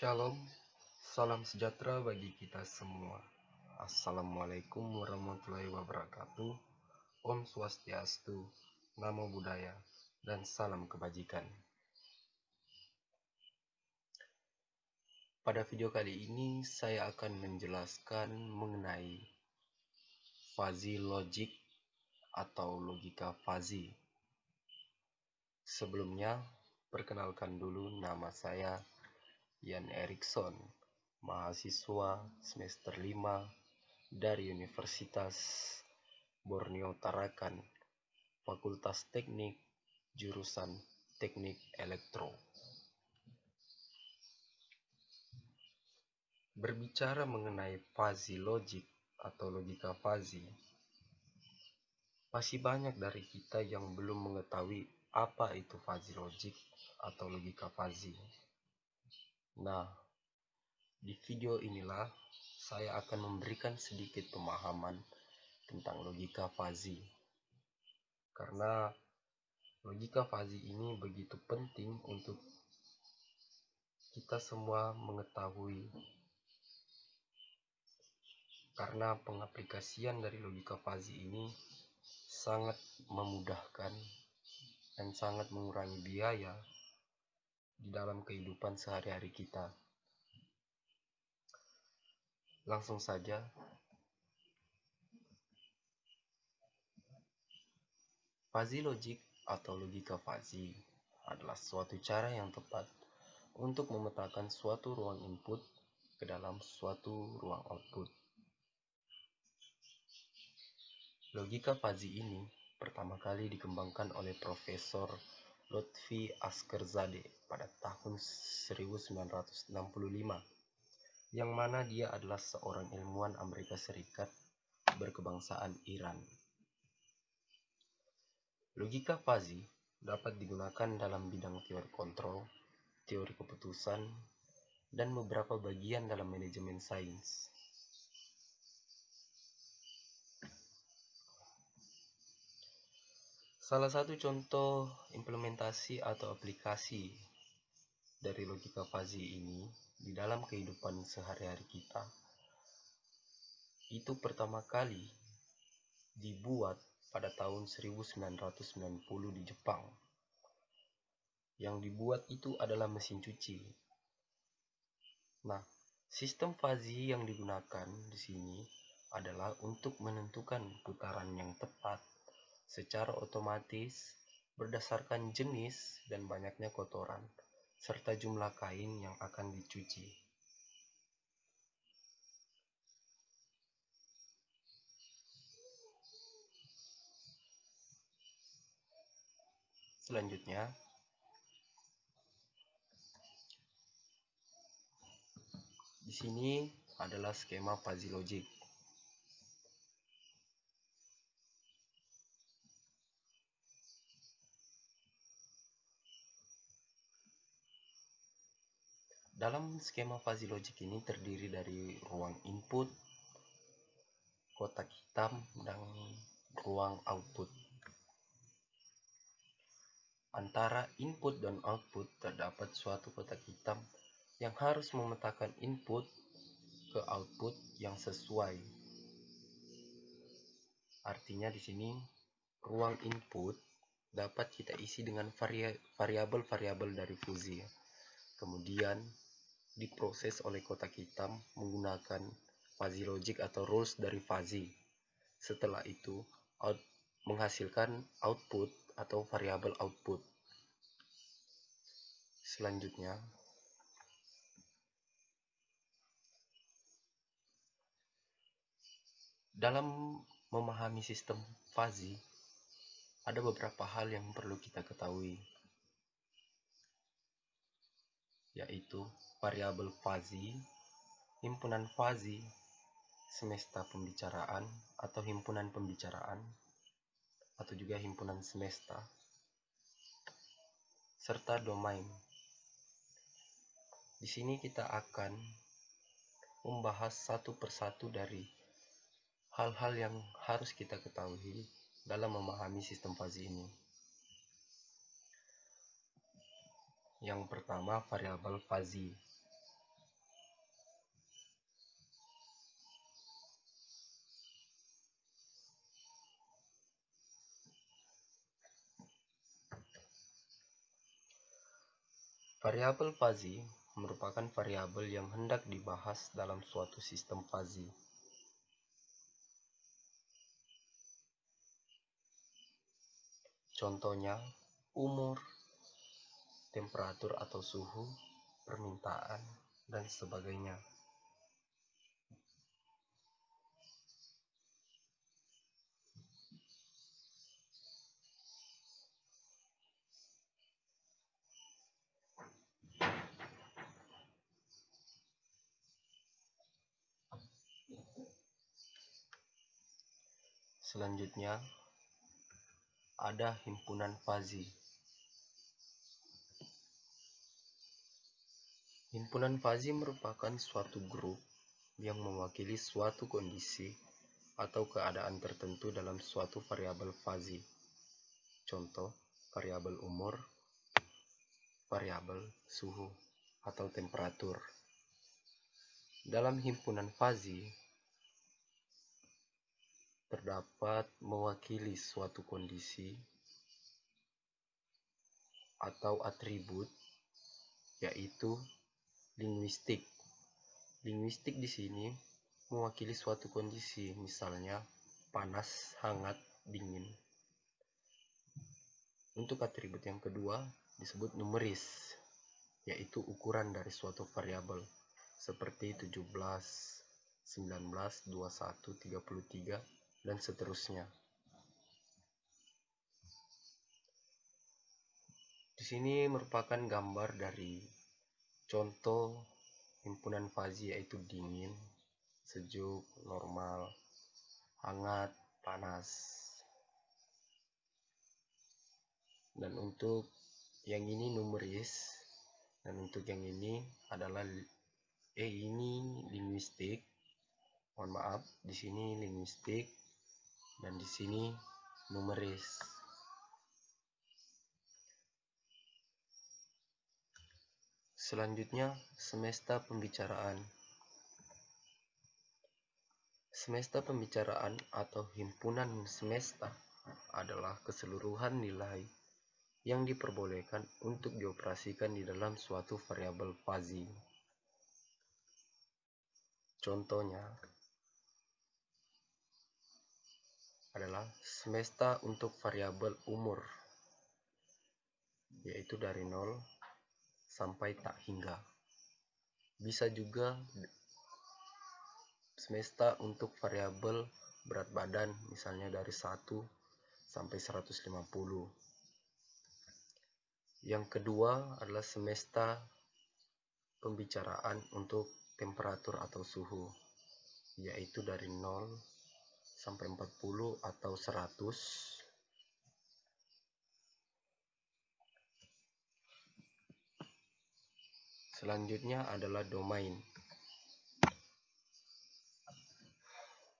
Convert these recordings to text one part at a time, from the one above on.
Shalom, salam sejahtera bagi kita semua. Assalamualaikum warahmatullahi wabarakatuh. Om Swastiastu, Namo Buddhaya, dan salam kebajikan. Pada video kali ini saya akan menjelaskan mengenai fuzzy logic atau logika fuzzy. Sebelumnya, perkenalkan dulu, nama saya Yan Erikson, mahasiswa semester 5 dari Universitas Borneo Tarakan, Fakultas Teknik, jurusan Teknik Elektro. Berbicara mengenai fuzzy logic atau logika fuzzy, masih banyak dari kita yang belum mengetahui apa itu fuzzy logic atau logika fuzzy. Nah, di video inilah saya akan memberikan sedikit pemahaman tentang logika fuzzy. Karena logika fuzzy ini begitu penting untuk kita semua mengetahui, karena pengaplikasian dari logika fuzzy ini sangat memudahkan dan sangat mengurangi biaya di dalam kehidupan sehari-hari kita. Langsung saja, fuzzy logic atau logika fuzzy adalah suatu cara yang tepat untuk memetakan suatu ruang input ke dalam suatu ruang output. Logika fuzzy ini pertama kali dikembangkan oleh Profesor Lotfi Askerzadeh pada tahun 1965, yang mana dia adalah seorang ilmuwan Amerika Serikat berkebangsaan Iran. Logika fuzzy dapat digunakan dalam bidang teori kontrol, teori keputusan, dan beberapa bagian dalam manajemen sains. Salah satu contoh implementasi atau aplikasi dari logika fuzzy ini di dalam kehidupan sehari-hari kita itu pertama kali dibuat pada tahun 1990 di Jepang. Yang dibuat itu adalah mesin cuci. Nah, sistem fuzzy yang digunakan di sini adalah untuk menentukan putaran yang tepat secara otomatis berdasarkan jenis dan banyaknya kotoran serta jumlah kain yang akan dicuci. Selanjutnya, di sini adalah skema fuzzy logic. Dalam skema fuzzy logic ini terdiri dari ruang input, kotak hitam, dan ruang output. Antara input dan output terdapat suatu kotak hitam yang harus memetakan input ke output yang sesuai. Artinya di sini ruang input dapat kita isi dengan variabel-variabel dari fuzzy. Kemudian diproses oleh kotak hitam menggunakan fuzzy logic atau rules dari fuzzy. Setelah itu menghasilkan output atau variabel output. Selanjutnya, dalam memahami sistem fuzzy ada beberapa hal yang perlu kita ketahui, yaitu variabel fuzzy, himpunan fuzzy, semesta pembicaraan atau himpunan pembicaraan, atau juga himpunan semesta, serta domain. Di sini kita akan membahas satu persatu dari hal-hal yang harus kita ketahui dalam memahami sistem fuzzy ini. Yang pertama, variabel fuzzy. Variabel fuzzy merupakan variabel yang hendak dibahas dalam suatu sistem fuzzy. Contohnya, umur, temperatur atau suhu, permintaan, dan sebagainya. Selanjutnya, ada himpunan fuzzy. Himpunan fuzzy merupakan suatu grup yang mewakili suatu kondisi atau keadaan tertentu dalam suatu variabel fuzzy. Contoh, variabel umur, variabel suhu, atau temperatur. Dalam himpunan fuzzy, terdapat mewakili suatu kondisi atau atribut, yaitu linguistik. Linguistik di sini mewakili suatu kondisi, misalnya panas, hangat, dingin. Untuk atribut yang kedua disebut numeris, yaitu ukuran dari suatu variabel seperti 17, 19, 21, 33, dan seterusnya. Di sini merupakan gambar dari contoh himpunan fuzzy, yaitu dingin, sejuk, normal, hangat, panas. Dan untuk yang ini numeris, dan untuk yang ini adalah ini linguistik. Mohon maaf, di sini linguistik dan di sini numeris. Selanjutnya, semesta pembicaraan. Semesta pembicaraan atau himpunan semesta adalah keseluruhan nilai yang diperbolehkan untuk dioperasikan di dalam suatu variabel fuzzy. Contohnya adalah semesta untuk variabel umur, yaitu dari 0 sampai tak hingga. Bisa juga semesta untuk variabel berat badan, misalnya dari 1 sampai 150. Yang kedua adalah semesta pembicaraan untuk temperatur atau suhu, yaitu dari 0 sampai 40 atau 100. Selanjutnya adalah domain.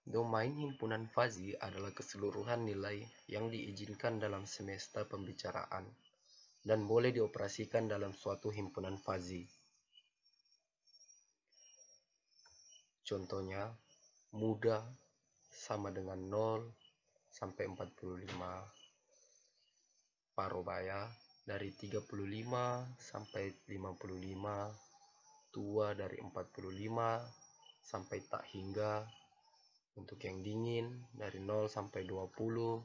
Domain himpunan fuzzy adalah keseluruhan nilai yang diizinkan dalam semesta pembicaraan dan boleh dioperasikan dalam suatu himpunan fuzzy. Contohnya, muda sama dengan 0 sampai 45. Parubaya dari 35 sampai 55. Tua dari 45 sampai tak hingga. Untuk yang dingin dari 0 sampai 20.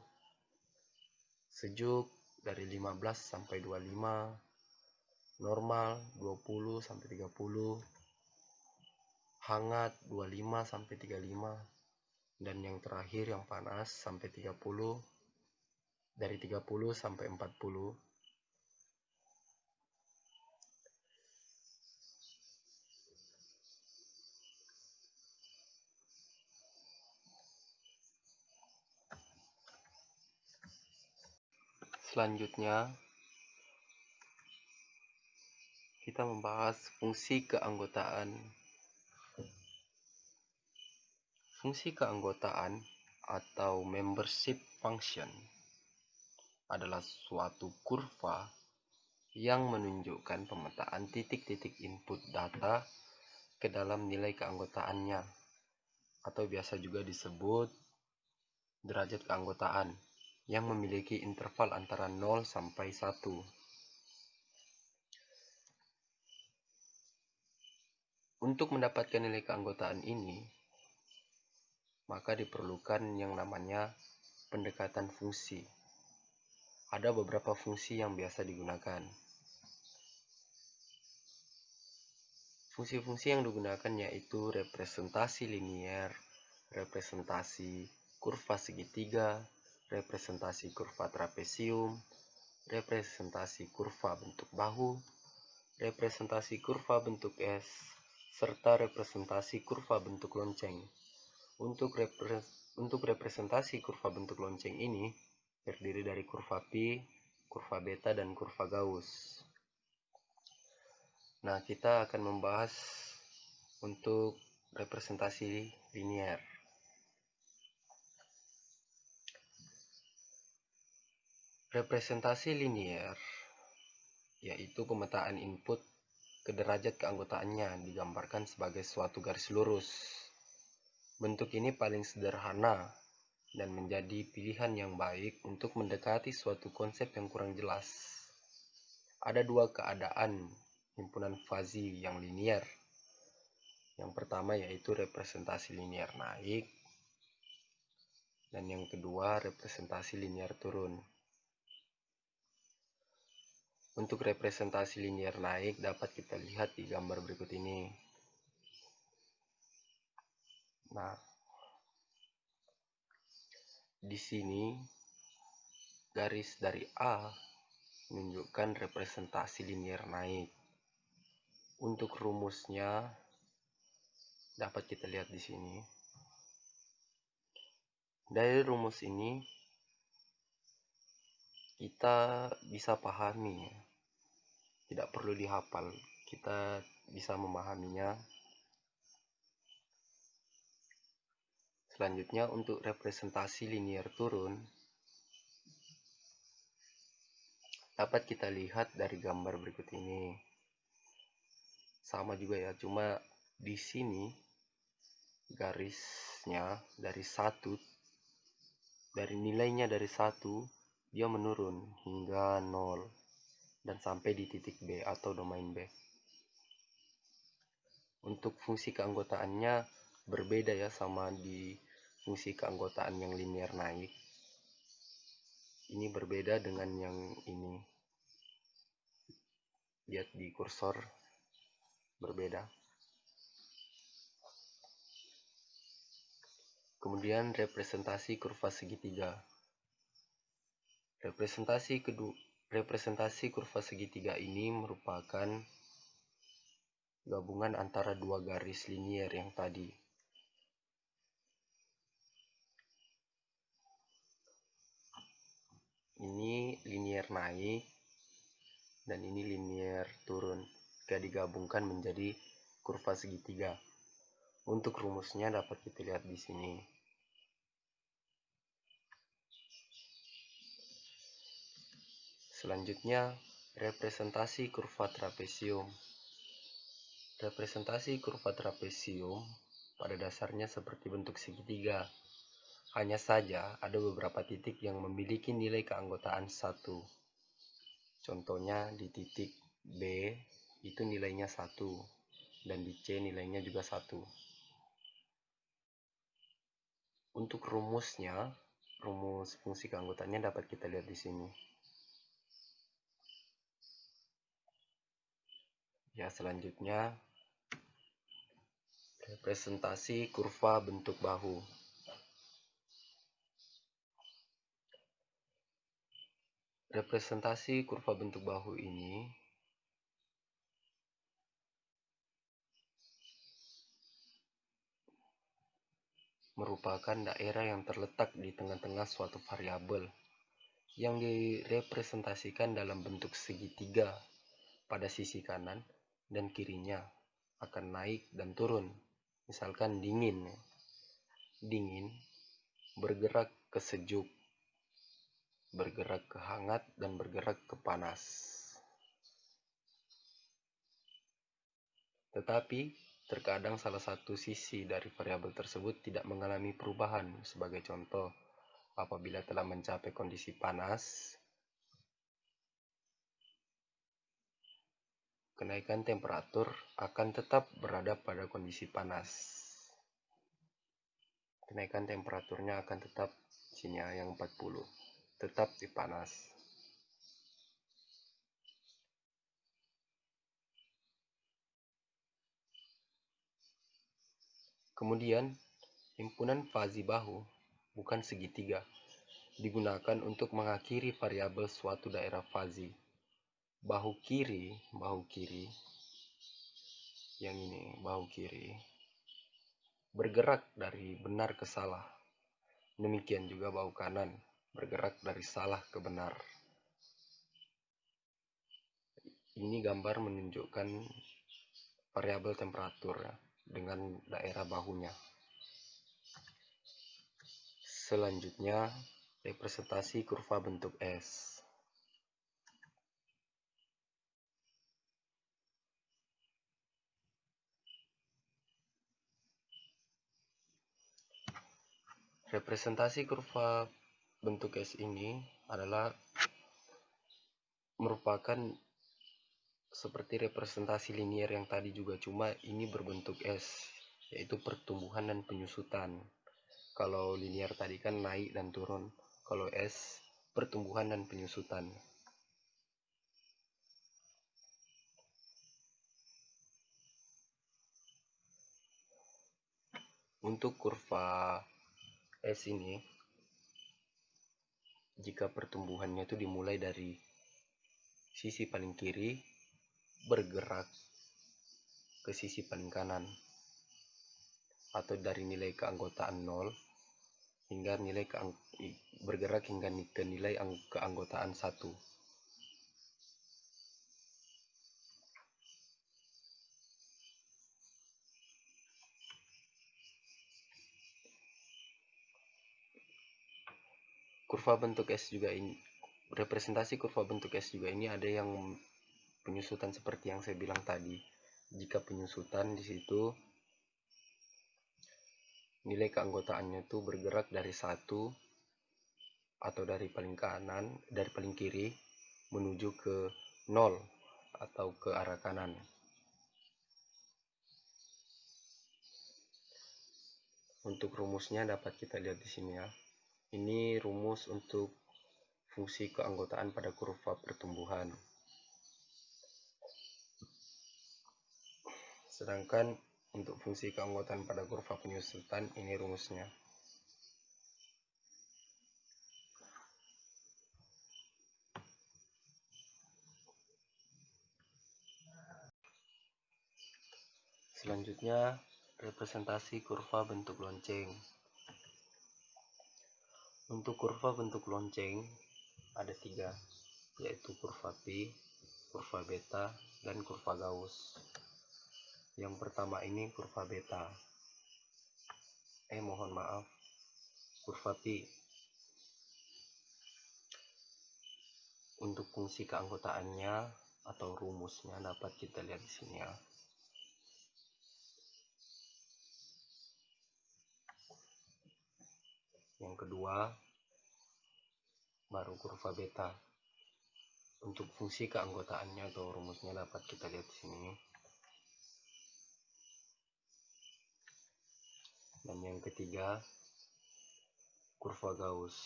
Sejuk dari 15 sampai 25. Normal 20 sampai 30. Hangat 25 sampai 35. Dan yang terakhir yang panas sampai 30. Dari 30 sampai 40. Selanjutnya, kita membahas fungsi keanggotaan. Fungsi keanggotaan atau membership function adalah suatu kurva yang menunjukkan pemetaan titik-titik input data ke dalam nilai keanggotaannya, atau biasa juga disebut derajat keanggotaan, yang memiliki interval antara 0 sampai 1. Untuk mendapatkan nilai keanggotaan ini, maka diperlukan yang namanya pendekatan fungsi. Ada beberapa fungsi yang biasa digunakan. Fungsi-fungsi yang digunakan yaitu representasi linier, representasi kurva segitiga, representasi kurva trapesium, representasi kurva bentuk bahu, representasi kurva bentuk S, serta representasi kurva bentuk lonceng. Untuk representasi kurva bentuk lonceng ini terdiri dari kurva pi, kurva beta, dan kurva Gauss. Nah, kita akan membahas untuk representasi linier. Representasi linier yaitu pemetaan input ke derajat keanggotaannya digambarkan sebagai suatu garis lurus. Bentuk ini paling sederhana dan menjadi pilihan yang baik untuk mendekati suatu konsep yang kurang jelas. Ada dua keadaan himpunan fazi yang linier. Yang pertama yaitu representasi linier naik, dan yang kedua representasi linier turun. Untuk representasi linier naik dapat kita lihat di gambar berikut ini. Nah, di sini garis dari A menunjukkan representasi linier naik. Untuk rumusnya dapat kita lihat di sini. Dari rumus ini kita bisa pahami, tidak perlu dihafal, kita bisa memahaminya. Selanjutnya untuk representasi linier turun dapat kita lihat dari gambar berikut ini. Sama juga ya, cuma di sini garisnya dari nilainya dari 1 dia menurun hingga 0 dan sampai di titik B atau domain B. Untuk fungsi keanggotaannya berbeda ya sama di fungsi keanggotaan yang linier naik. Ini berbeda dengan yang ini. Lihat di kursor, berbeda. Kemudian representasi kurva segitiga. Representasi kurva segitiga ini merupakan gabungan antara dua garis linier yang tadi. Ini linier naik dan ini linier turun. Jika digabungkan menjadi kurva segitiga. Untuk rumusnya dapat kita lihat di sini. Selanjutnya, representasi kurva trapesium. Representasi kurva trapesium pada dasarnya seperti bentuk segitiga. Hanya saja ada beberapa titik yang memiliki nilai keanggotaan 1. Contohnya di titik B itu nilainya 1 dan di C nilainya juga 1. Untuk rumusnya, rumus fungsi keanggotaannya dapat kita lihat di sini. Ya, selanjutnya representasi kurva bentuk bahu. Representasi kurva bentuk bahu ini merupakan daerah yang terletak di tengah-tengah suatu variabel yang direpresentasikan dalam bentuk segitiga. Pada sisi kanan dan kirinya akan naik dan turun. Misalkan dingin bergerak ke sejuk, bergerak ke hangat, dan bergerak ke panas. Tetapi terkadang salah satu sisi dari variabel tersebut tidak mengalami perubahan. Sebagai contoh, apabila telah mencapai kondisi panas, kenaikan temperatur akan tetap berada pada kondisi panas. Kenaikan temperaturnya akan tetap sini ya, yang 40, tetap di panas. Kemudian himpunan fazi bahu bukan segitiga digunakan untuk mengakhiri variabel suatu daerah fazi. Bahu kiri yang ini, bahu kiri bergerak dari benar ke salah. Demikian juga bahu kanan bergerak dari salah ke benar. Ini gambar menunjukkan variabel temperatur ya, dengan daerah bahunya. Selanjutnya, representasi kurva bentuk S. Representasi kurva bentuk S ini adalah merupakan seperti representasi linier yang tadi juga, cuma ini berbentuk S, yaitu pertumbuhan dan penyusutan. Kalau linier tadi kan naik dan turun, kalau S pertumbuhan dan penyusutan. Untuk kurva S ini, jika pertumbuhannya itu dimulai dari sisi paling kiri bergerak ke sisi paling kanan, atau dari nilai keanggotaan 0 hingga bergerak hingga ke nilai keanggotaan 1. Kurva bentuk S juga ini, representasi kurva bentuk S juga ini ada yang penyusutan seperti yang saya bilang tadi. Jika penyusutan di situ nilai keanggotaannya itu bergerak dari 1 atau dari paling kanan, dari paling kiri menuju ke 0 atau ke arah kanan. Untuk rumusnya dapat kita lihat di sini ya. Ini rumus untuk fungsi keanggotaan pada kurva pertumbuhan. Sedangkan untuk fungsi keanggotaan pada kurva penyusutan, ini rumusnya. Selanjutnya, representasi kurva bentuk lonceng. Untuk kurva bentuk lonceng ada 3, yaitu kurva pi, kurva beta, dan kurva Gauss. Yang pertama ini kurva beta. Mohon maaf, kurva pi. Untuk fungsi keanggotaannya atau rumusnya dapat kita lihat di sini ya. Yang kedua baru kurva beta. Untuk fungsi keanggotaannya atau rumusnya dapat kita lihat di sini. Dan yang ketiga kurva Gauss.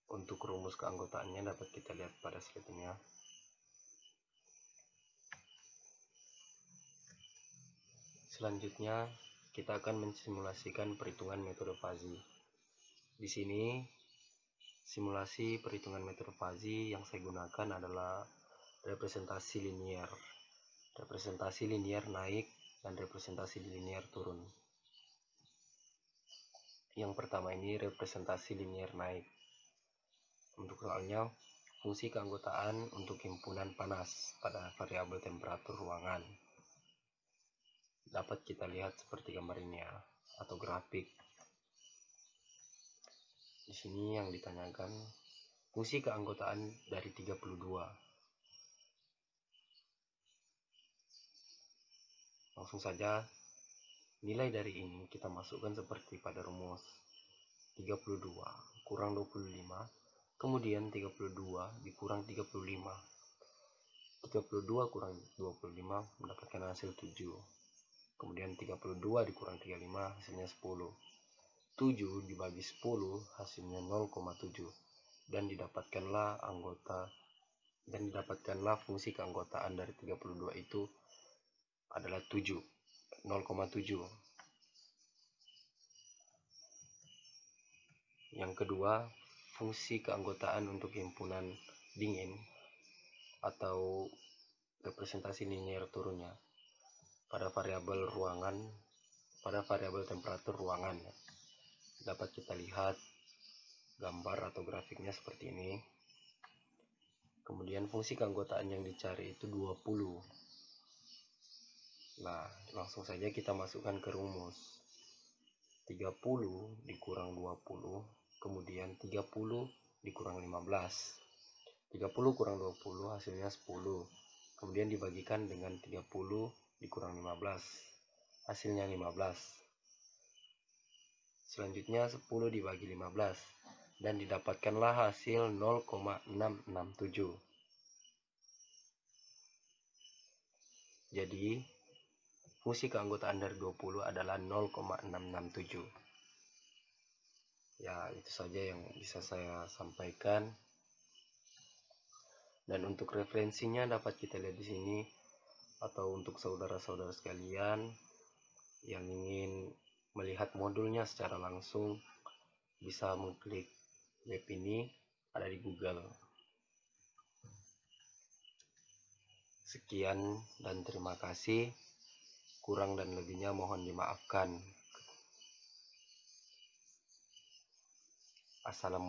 Untuk rumus keanggotaannya dapat kita lihat pada slide ini ya. Selanjutnya kita akan mensimulasikan perhitungan metode fazi. Di sini simulasi perhitungan metode fazi yang saya gunakan adalah representasi linier. Representasi linier naik dan representasi linier turun. Yang pertama ini representasi linier naik. Untuk soalnya fungsi keanggotaan untuk himpunan panas pada variabel temperatur ruangan. Dapat kita lihat seperti gambar ini ya, atau grafik. Di sini yang ditanyakan fungsi keanggotaan dari 32. Langsung saja nilai dari ini kita masukkan seperti pada rumus. 32 kurang 25, kemudian 32 dikurang 35. 32 kurang 25 mendapatkan hasil 7. Kemudian 32 dikurang 35 hasilnya 10. 7 dibagi 10 hasilnya 0,7. Dan didapatkanlah fungsi keanggotaan dari 32 itu adalah 7, 0,7. Yang kedua, fungsi keanggotaan untuk himpunan dingin atau representasi linear turunnya pada variabel temperatur ruangan. Dapat kita lihat gambar atau grafiknya seperti ini. Kemudian fungsi keanggotaan yang dicari itu 20. Nah, langsung saja kita masukkan ke rumus. 30 dikurang 20, kemudian 30 dikurang 15. 30 kurang 20 hasilnya 10. Kemudian dibagikan dengan 30 dikurang 15. Hasilnya 15. Selanjutnya 10 dibagi 15. Dan didapatkanlah hasil 0,667. Jadi, fungsi keanggotaan dari 20 adalah 0,667. Ya, itu saja yang bisa saya sampaikan. Dan untuk referensinya dapat kita lihat di sini, atau untuk saudara-saudara sekalian yang ingin melihat modulnya secara langsung bisa mengklik web ini, ada di Google. Sekian dan terima kasih. Kurang dan lebihnya mohon dimaafkan. Assalamualaikum.